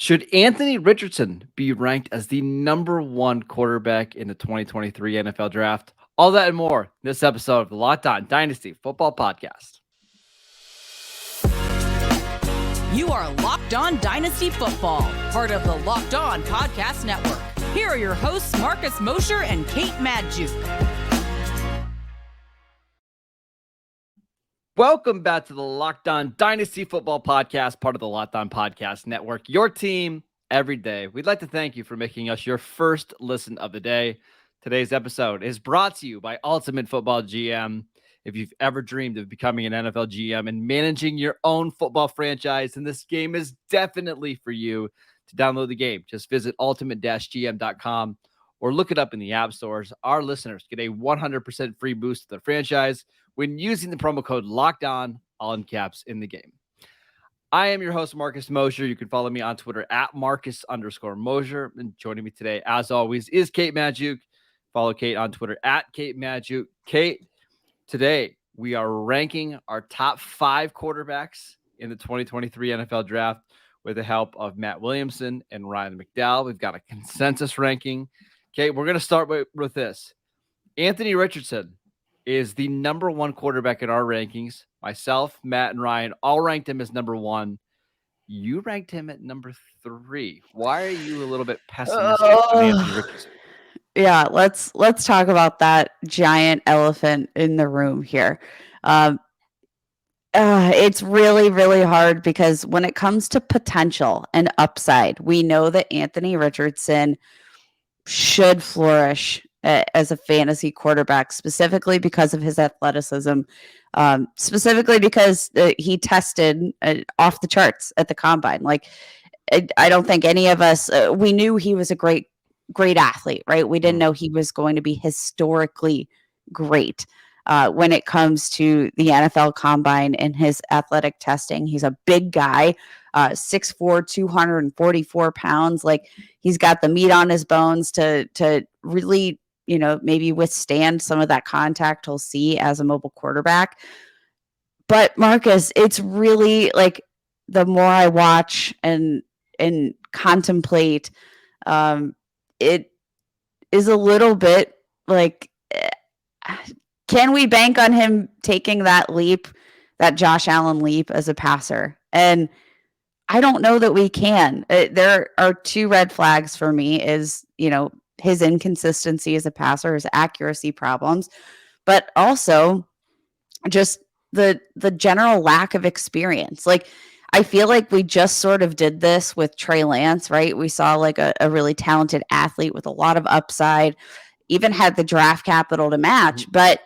Should Anthony Richardson be ranked as the number one quarterback in the 2023 NFL draft? All that and more in this episode of the Locked On Dynasty Football Podcast. You are Locked On Dynasty Football, part of the Locked On Podcast Network. Here are your hosts, Marcus Mosher and Kate Magdziuk. Welcome back to the Locked On Dynasty Football Podcast, part of the Locked On Podcast Network, your team every day. We'd like to thank you for making us your first listen of the day. Today's episode is brought to you by Ultimate Football GM. If you've ever dreamed of becoming an NFL GM and managing your own football franchise, then this game is definitely for you. To download the game, just visit ultimate-gm.com or look it up in the app stores. Our listeners get a 100% free boost to their franchise when using the promo code LOCKEDON, all in caps, in the game. I am your host, Marcus Mosher. You can follow me on Twitter at Marcus_Mosher. And joining me today, as always, is Kate Magdziuk. Follow Kate on Twitter at Kate Magdziuk. Kate, today we are ranking our top 5 quarterbacks in the 2023 NFL Draft with the help of Matt Williamson and Ryan McDowell. We've got a consensus ranking. Kate, we're going to start with this. Anthony Richardson is the number one quarterback in our rankings. Myself, Matt, and Ryan all ranked him as number 1. You ranked him at number 3. Why are you a little bit pessimistic on Anthony Richardson? Yeah, let's talk about that giant elephant in the room here. It's really, really hard because when it comes to potential and upside, we know that Anthony Richardson should flourish as a fantasy quarterback, specifically because of his athleticism, specifically because he tested off the charts at the combine. Like, I don't think any of us, we knew he was a great athlete, right? We didn't know he was going to be historically great. When it comes to the NFL combine and his athletic testing, he's a big guy, 6'4", 244 pounds. Like, he's got the meat on his bones to really, maybe withstand some of that contact he'll see as a mobile quarterback. But Marcus, it's really like the more I watch and contemplate, it is a little bit like, can we bank on him taking that leap, that Josh Allen leap as a passer? And I don't know that we can. There are 2 red flags for me is, his inconsistency as a passer, his accuracy problems, but also just the general lack of experience. Like, I feel like we just sort of did this with Trey Lance, right? We saw like a really talented athlete with a lot of upside, even had the draft capital to match, but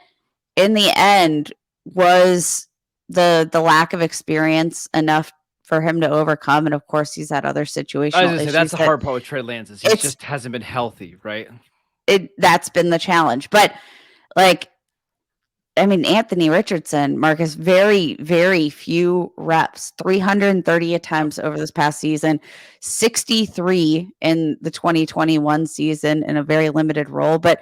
in the end, was the lack of experience enough for him to overcome? And of course, he's had other situational issues. That's the hard part with Trey Lance is he just hasn't been healthy, right? That's been the challenge. But like, I mean, Anthony Richardson, Marcus, very, very few reps, 330 attempts over this past season, 63 in the 2021 season in a very limited role, but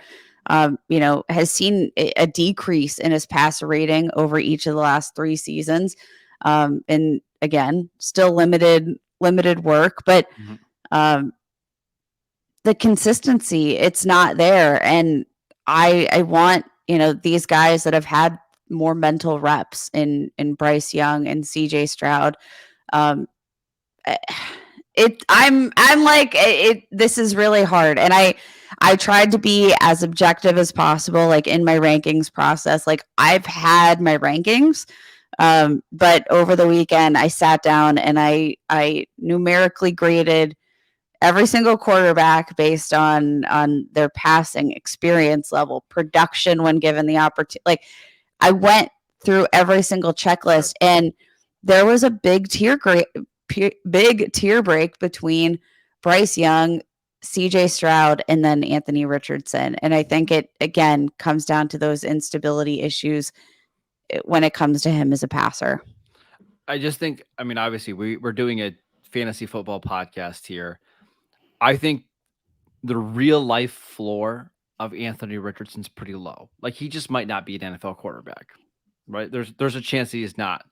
has seen a decrease in his passer rating over each of the last 3 seasons. And again, still limited work, but the consistency, it's not there. And I want, these guys that have had more mental reps in Bryce Young and CJ Stroud. I'm like, this is really hard. And I tried to be as objective as possible, like in my rankings process. Like, I've had my rankings, but over the weekend I sat down and I numerically graded every single quarterback based on their passing experience level, production when given the opportunity. Like, I went through every single checklist, and there was a big tier break between Bryce Young, CJ Stroud, and then Anthony Richardson. And I think it, again, comes down to those instability issues when it comes to him as a passer. I just think, obviously we're doing a fantasy football podcast here. I think the real life floor of Anthony Richardson's pretty low. Like, he just might not be an NFL quarterback, right? There's a chance he is not.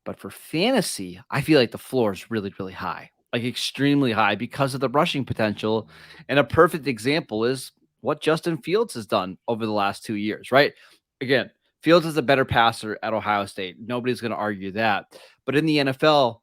But for fantasy, I feel like the floor is really, really high. like extremely high because of the rushing potential. And a perfect example is what Justin Fields has done over the last 2 years, right? Again, Fields is a better passer at Ohio State. Nobody's going to argue that. But in the NFL,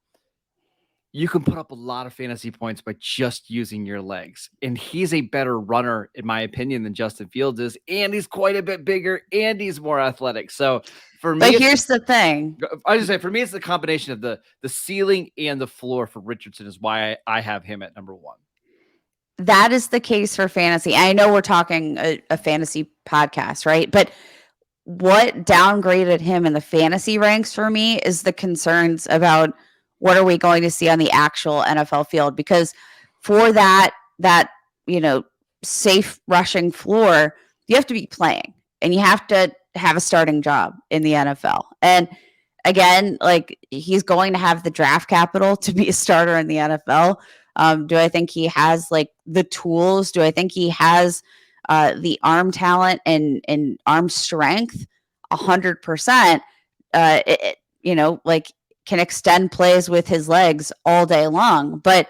you can put up a lot of fantasy points by just using your legs. And he's a better runner, in my opinion, than Justin Fields is. And he's quite a bit bigger and he's more athletic. So for me, But here's the thing. I just say for me, it's the combination of the ceiling and the floor for Richardson is why I have him at number one. That is the case for fantasy. I know we're talking a fantasy podcast, right? But what downgraded him in the fantasy ranks for me is the concerns about what are we going to see on the actual NFL field? Because for that, safe rushing floor, you have to be playing and you have to have a starting job in the NFL. And again, like he's going to have the draft capital to be a starter in the NFL. Do I think he has like the tools? Do I think he has the arm talent and arm strength? 100%. Like can extend plays with his legs all day long. But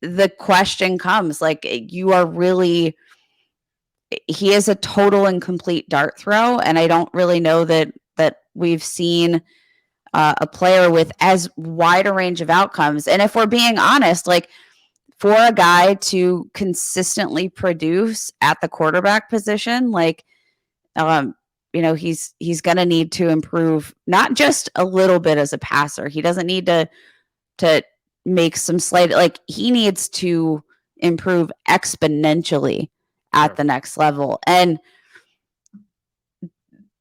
the question comes, like he is a total and complete dart throw, and I don't really know that we've seen a player with as wide a range of outcomes. And if we're being honest, like for a guy to consistently produce at the quarterback position, like, he's going to need to improve not just a little bit as a passer. He doesn't need to make some slight, like he needs to improve exponentially at the next level. And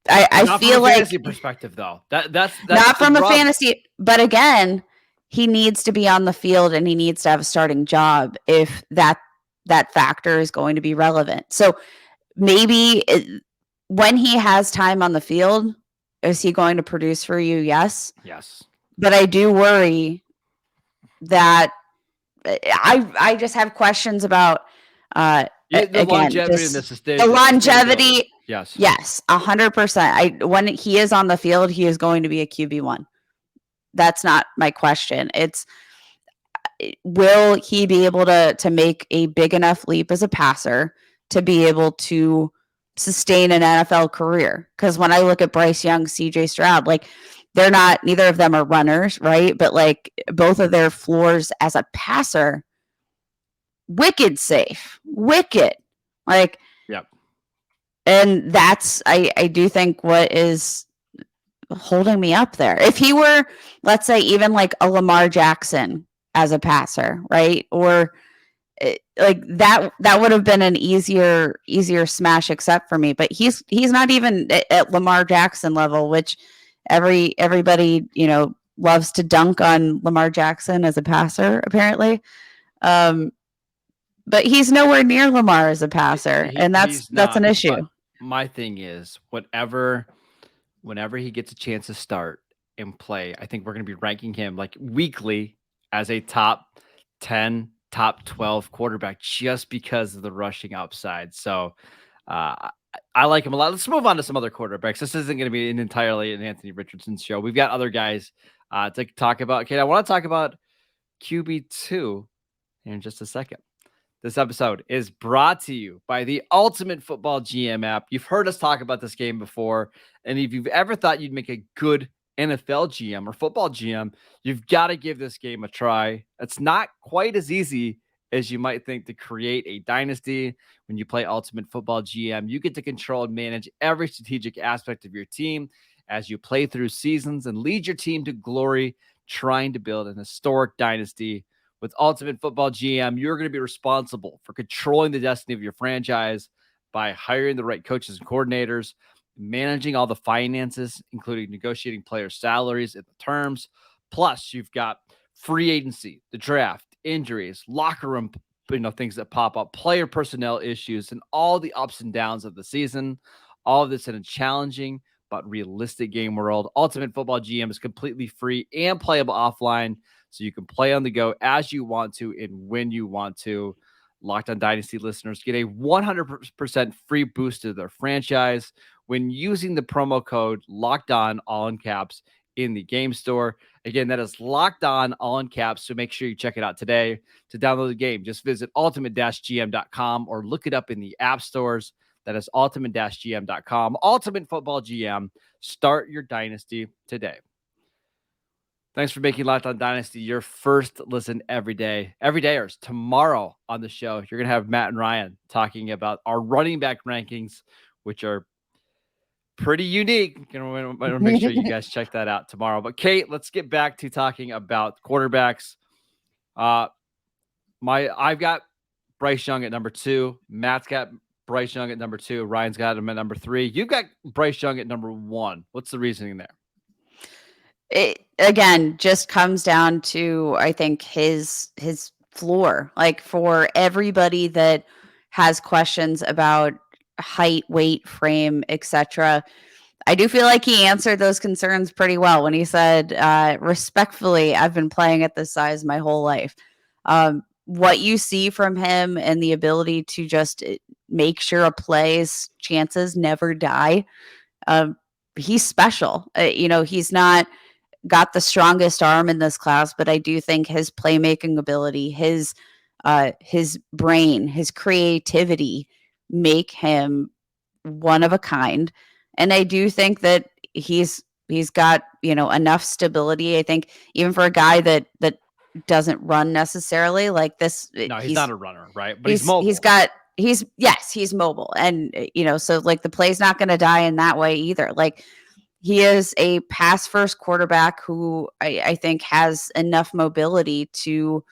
I feel like fantasy perspective though, that's not from a fantasy, but again, he needs to be on the field and he needs to have a starting job if that factor is going to be relevant. So maybe when he has time on the field, is he going to produce for you? Yes. But I do worry that I just have questions about the longevity in the sustainability. The longevity. Yes, 100%. When he is on the field, he is going to be a QB1. That's not my question. It's will he be able to make a big enough leap as a passer to be able to sustain an NFL career? Because when I look at Bryce Young, CJ Stroud, like neither of them are runners, right? But like both of their floors as a passer, wicked safe, like, yep. And that's, I do think what is holding me up there. If he were, let's say, even like a Lamar Jackson as a passer, right? Or like that would have been an easier smash accept for me. But he's not even at Lamar Jackson level, which everybody loves to dunk on Lamar Jackson as a passer, apparently. But he's nowhere near Lamar as a passer, and that's an issue. My thing is, whenever he gets a chance to start and play, I think we're going to be ranking him like weekly as a top 10, top 12 quarterback just because of the rushing upside. So I like him a lot. Let's move on to some other quarterbacks. This isn't going to be entirely an Anthony Richardson show. We've got other guys to talk about. Okay, I want to talk about QB2 in just a second. This episode is brought to you by the Ultimate Football GM app. You've heard us talk about this game before, and if you've ever thought you'd make a good NFL GM or football GM, you've got to give this game a try. It's not quite as easy as you might think to create a dynasty. When you play Ultimate Football GM, you get to control and manage every strategic aspect of your team as you play through seasons and lead your team to glory, trying to build an historic dynasty. With Ultimate Football GM, you're going to be responsible for controlling the destiny of your franchise by hiring the right coaches and coordinators, managing all the finances, including negotiating player salaries and the terms. Plus, you've got free agency, the draft, injuries, locker room, things that pop up, player personnel issues, and all the ups and downs of the season. All of this in a challenging but realistic game world. Ultimate Football GM is completely free and playable offline, so you can play on the go as you want to and when you want to. Locked On Dynasty listeners get a 100% free boost to their franchise when using the promo code Locked On, all in caps, in the game store. Again, that is Locked On, all in caps. So make sure you check it out today. To download the game, just visit ultimate-gm.com or look it up in the app stores. That is ultimate-gm.com. Ultimate Football GM. Start your dynasty today. Thanks for making Locked On Dynasty your first listen every day. Every dayers. Tomorrow on the show, you're going to have Matt and Ryan talking about our running back rankings, which are pretty unique. I'm going to make sure you guys check that out tomorrow. But Kate, let's get back to talking about quarterbacks. I've got Bryce Young at number 2. Matt's got Bryce Young at number 2. Ryan's got him at number 3. You've got Bryce Young at number 1. What's the reasoning there? It again just comes down to, I think, his floor. Like, for everybody that has questions about height, weight, frame, etc., I do feel like he answered those concerns pretty well when he said, respectfully, I've been playing at this size my whole life. What you see from him and the ability to just make sure a play's chances never die, he's special. He's not got the strongest arm in this class, but I do think his playmaking ability, his brain, his creativity make him one of a kind. And I do think that he's got, enough stability. I think even for a guy that doesn't run necessarily like this. No, he's not a runner, right? But he's mobile. He's mobile. And, so like the play's not going to die in that way either. Like, he is a pass first quarterback who I think has enough mobility to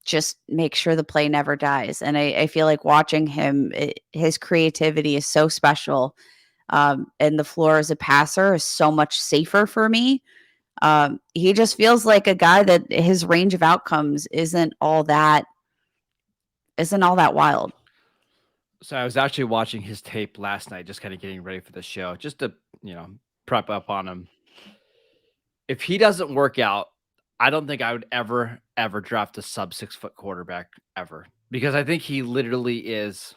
just make sure the play never dies. And I feel like watching him, his creativity is so special. And the floor as a passer is so much safer for me. He just feels like a guy that his range of outcomes isn't all that wild. So I was actually watching his tape last night, just kind of getting ready for the show, just to, prep up on him. If he doesn't work out, I don't think I would ever draft a sub 6 foot quarterback ever, because I think he literally is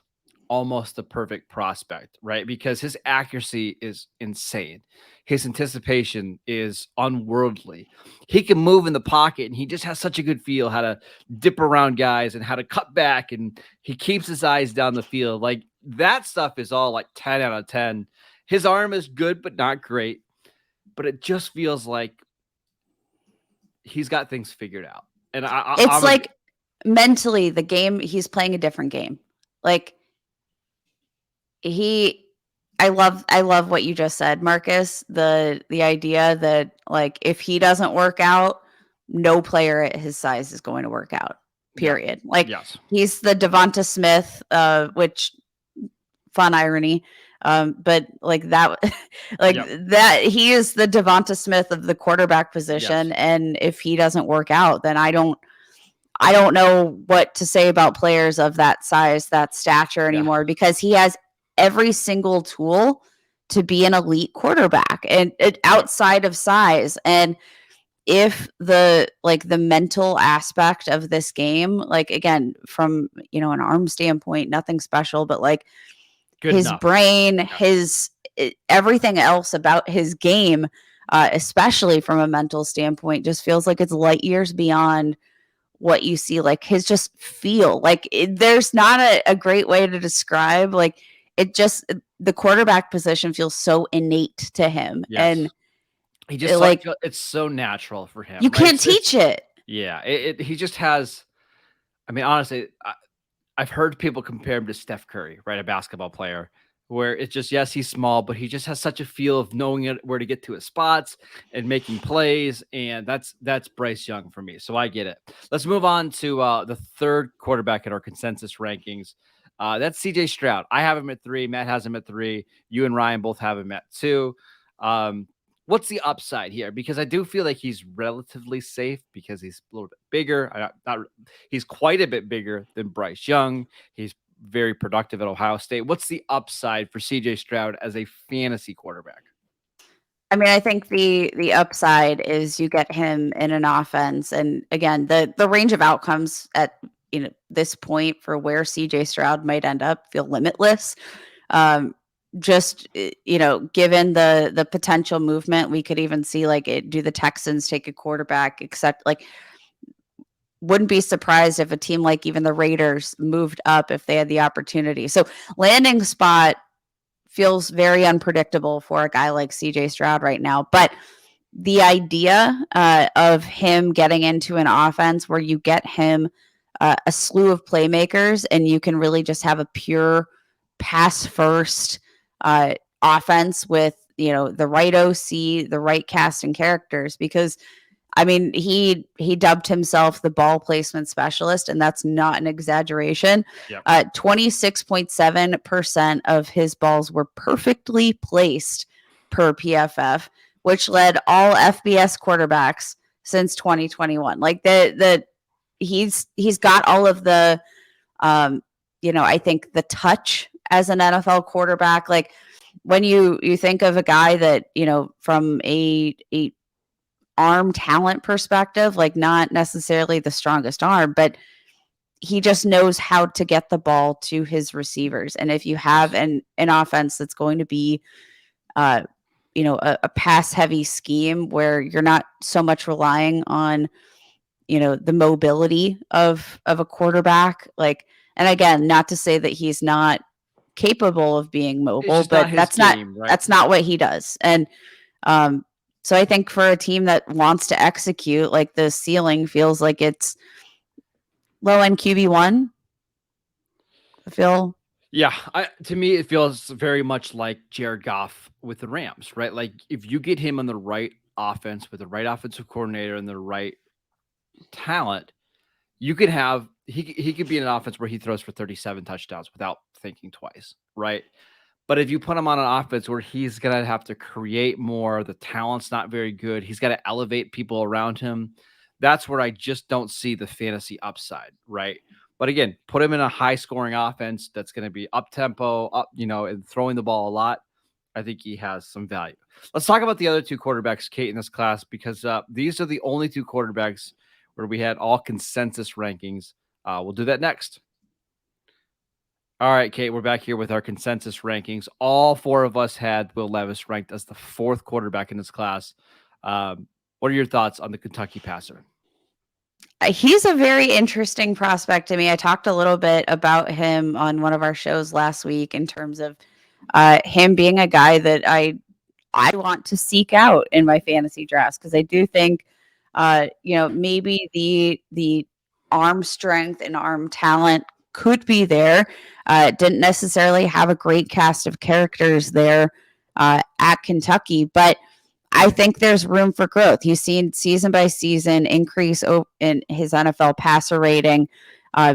almost the perfect prospect, right? Because his accuracy is insane. His anticipation is unworldly. He can move in the pocket, and he just has such a good feel how to dip around guys and how to cut back, and he keeps his eyes down the field. Like, that stuff is all like 10 out of 10. His arm is good, but not great. But it just feels like he's got things figured out. And mentally, the game, he's playing a different game. Like, I love what you just said, Marcus. The idea that, like, if he doesn't work out, no player at his size is going to work out. Period. Yeah. Like, yes. He's the Devonta Smith, which fun irony. But like that, that he is the Devonta Smith of the quarterback position. Yes. And if he doesn't work out, then I don't know what to say about players of that size, that stature anymore, because he has every single tool to be an elite quarterback and outside of size. And if the mental aspect of this game, like, again, from, an arm standpoint, nothing special, but like, good his enough. Brain, his everything else about his game, especially from a mental standpoint, just feels like it's light years beyond what you see. Like, his just feel like there's not a great way to describe. Like, the quarterback position feels so innate to him. Yes. And he just like it's so natural for him. You can't teach it. Yeah, he just has. I mean, honestly, I've heard people compare him to Steph Curry, right? A basketball player, where it's just, yes, he's small, but he just has such a feel of knowing where to get to his spots and making plays. And that's Bryce Young for me. So I get it. Let's move on to the third quarterback in our consensus rankings. That's CJ Stroud. I have him at 3. Matt has him at 3. You and Ryan both have him at 2. What's the upside here? Because I do feel like he's relatively safe because he's a little bit bigger. He's quite a bit bigger than Bryce Young. He's very productive at Ohio State. What's the upside for CJ Stroud as a fantasy quarterback? I mean, I think the upside is you get him in an offense. And again, the range of outcomes at this point for where CJ Stroud might end up feel limitless. just given the potential movement, we could even see like do the Texans take a quarterback, except like wouldn't be surprised if a team like even the Raiders moved up if they had the opportunity. So landing spot feels very unpredictable for a guy like CJ Stroud right now. But the idea of him getting into an offense where you get him a slew of playmakers and you can really just have a pure pass first offense with the right OC, the right cast and characters, because I mean, he dubbed himself the ball placement specialist, and that's not an exaggeration. Yep. 26.7% of his balls were perfectly placed per PFF, which led all FBS quarterbacks since 2021. Like he's got all of the I think the touch as an NFL quarterback. Like when you think of a guy that, from a arm talent perspective, like not necessarily the strongest arm, but he just knows how to get the ball to his receivers. And if you have an offense that's going to be a pass heavy scheme where you're not so much relying on the mobility of a quarterback, like, and again, not to say that he's not capable of being mobile, but that's not what he does. And so I think for a team that wants to execute, like the ceiling feels like it's low end QB1. Yeah, to me, it feels very much like Jared Goff with the Rams, right? Like if you get him on the right offense with the right offensive coordinator and the right talent, you could have he could be in an offense where he throws for 37 touchdowns without thinking twice, right? But if you put him on an offense where he's going to have to create more, the talent's not very good, he's got to elevate people around him. That's where I just don't see the fantasy upside, right? But again, put him in a high scoring offense that's going to be up tempo, and throwing the ball a lot. I think he has some value. Let's talk about the other two quarterbacks, Kate, in this class, because these are the only two quarterbacks where we had all consensus rankings. We'll do that next. All right, Kate, we're back here with our consensus rankings. All four of us had Will Levis ranked as the fourth quarterback in this class. What are your thoughts on the Kentucky passer? He's a very interesting prospect to me. I talked a little bit about him on one of our shows last week in terms of him being a guy that I want to seek out in my fantasy drafts, because I do think maybe the arm strength and arm talent could be there. Didn't necessarily have a great cast of characters there at Kentucky, but I think there's room for growth. He's seen season by season increase in his NFL passer rating.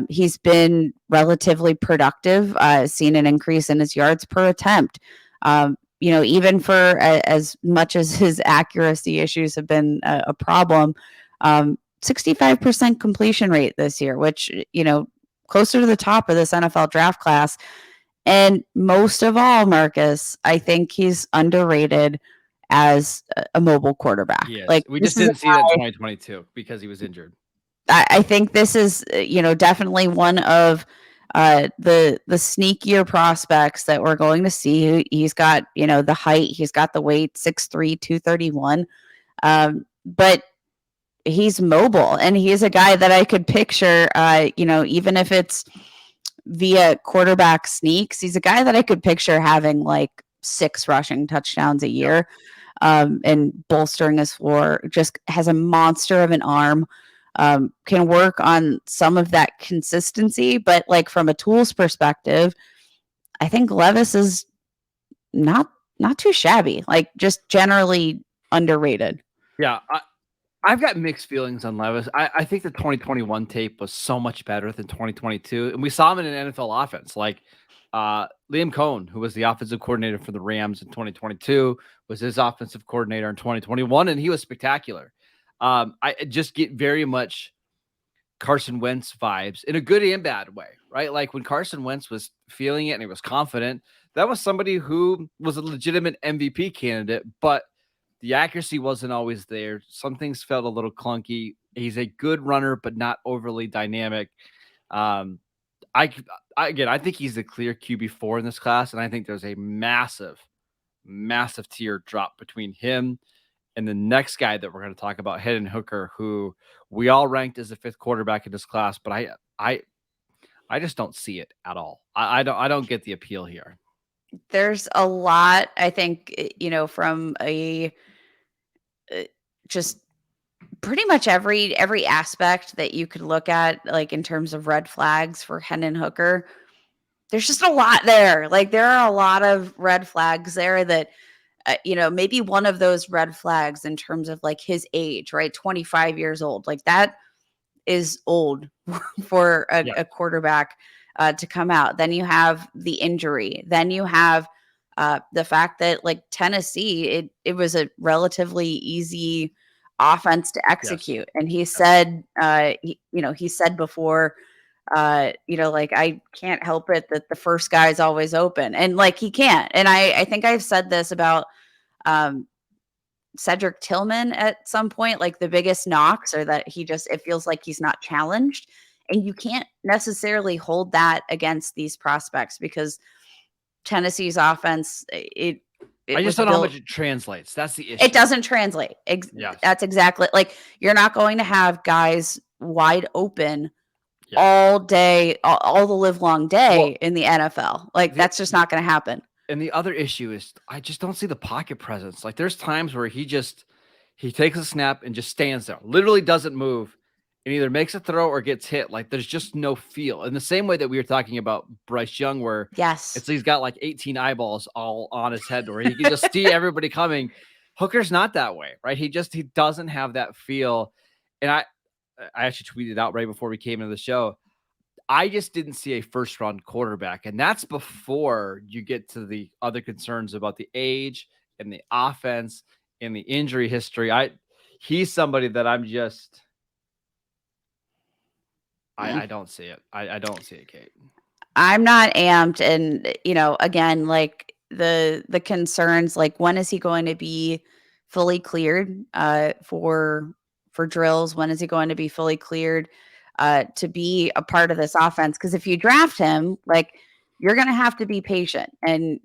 He's been relatively productive, seen an increase in his yards per attempt. Even for as much as his accuracy issues have been a problem, 65% completion rate this year, which, closer to the top of this NFL draft class. And most of all, Marcus, I think he's underrated as a mobile quarterback. Yes. Like we just didn't see that in 2022 because he was injured. I think this is, definitely one of the sneakier prospects that we're going to see. He's got, the height, he's got the weight, 6'3", 231. But he's mobile, and he's a guy that I could picture, even if it's via quarterback sneaks, he's a guy that I could picture having like 6 rushing touchdowns a year, and bolstering his floor. Just has a monster of an arm, can work on some of that consistency, but like from a tools perspective, I think Levis is not too shabby, like just generally underrated. Yeah, I've got mixed feelings on Levis. I think the 2021 tape was so much better than 2022. And we saw him in an NFL offense. Like Liam Cohn, who was the offensive coordinator for the Rams in 2022, was his offensive coordinator in 2021, and he was spectacular. I just get very much Carson Wentz vibes in a good and bad way, right? Like when Carson Wentz was feeling it and he was confident, that was somebody who was a legitimate MVP candidate, but the accuracy wasn't always there. Some things felt a little clunky. He's a good runner, but not overly dynamic. I I think he's the clear QB4 in this class, and I think there's a massive tier drop between him and the next guy that we're going to talk about, Hendon Hooker, who we all ranked as the 5th quarterback in this class, but I just don't see it at all. I don't get the appeal here. There's a lot, I think, from just pretty much every aspect that you could look at, like in terms of red flags for Hendon Hooker. There's just a lot there. Like there are a lot of red flags there that, maybe one of those red flags in terms of like his age, right? 25 years old, like that is old for a quarterback to come out. Then you have the injury. Then you have the fact that like Tennessee, it was a relatively easy offense to execute. And he said, he said before, like I can't help it that the first guy is always open, and like he can't. And I think I've said this about Cedric Tillman at some point, like the biggest knocks are that it feels like he's not challenged, and you can't necessarily hold that against these prospects because Tennessee's offense, I just don't know how much it translates. That's the issue. It doesn't translate. That's exactly, like you're not going to have guys wide open all day, all the live long day in the NFL. Like that's just not going to happen. And the other issue is I just don't see the pocket presence. Like there's times where he takes a snap and just stands there, literally doesn't move, and either makes a throw or gets hit. Like there's just no feel. In the same way that we were talking about Bryce Young, where he's got like 18 eyeballs all on his head, where he can just see everybody coming. Hooker's not that way, right? He doesn't have that feel. And I actually tweeted out right before we came into the show, I just didn't see a first-round quarterback, and that's before you get to the other concerns about the age and the offense and the injury history. He's somebody that I'm just I don't see it. I don't see it, Kate. I'm not amped, and again, like the concerns, like when is he going to be fully cleared for drills? When is he going to be fully cleared to be a part of this offense? Because if you draft him, like you're going to have to be patient. And,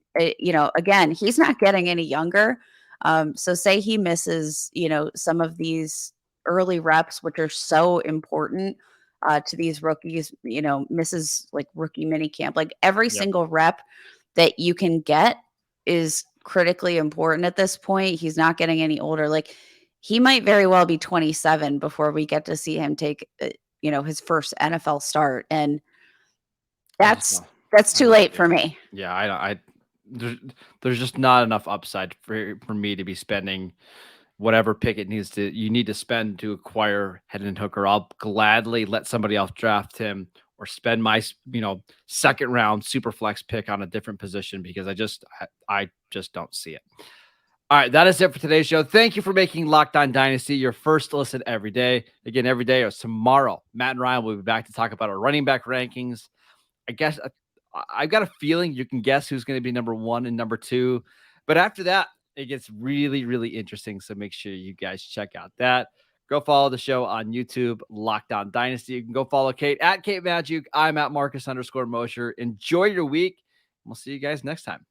again, he's not getting any younger. So say he misses, some of these early reps, which are so important to these rookies, misses like rookie mini camp, like every single rep that you can get is critically important at this point. He's not getting any older. Like he might very well be 27 before we get to see him take his first NFL start, and that's too late for me. Yeah, there's just not enough upside for me to be spending whatever pick you need to spend to acquire Hendon Hooker. I'll gladly let somebody else draft him or spend my second round super flex pick on a different position because I just don't see it. All right, that is it for today's show. Thank you for making Locked On Dynasty your first listen every day. Again, every day or tomorrow, Matt and Ryan will be back to talk about our running back rankings. I guess I've got a feeling you can guess who's going to be number 1 and number 2. But after that, it gets really, really interesting. So make sure you guys check out that. Go follow the show on YouTube, Locked On Dynasty. You can go follow Kate at Kate Magdziuk. I'm at Marcus _Mosher. Enjoy your week. We'll see you guys next time.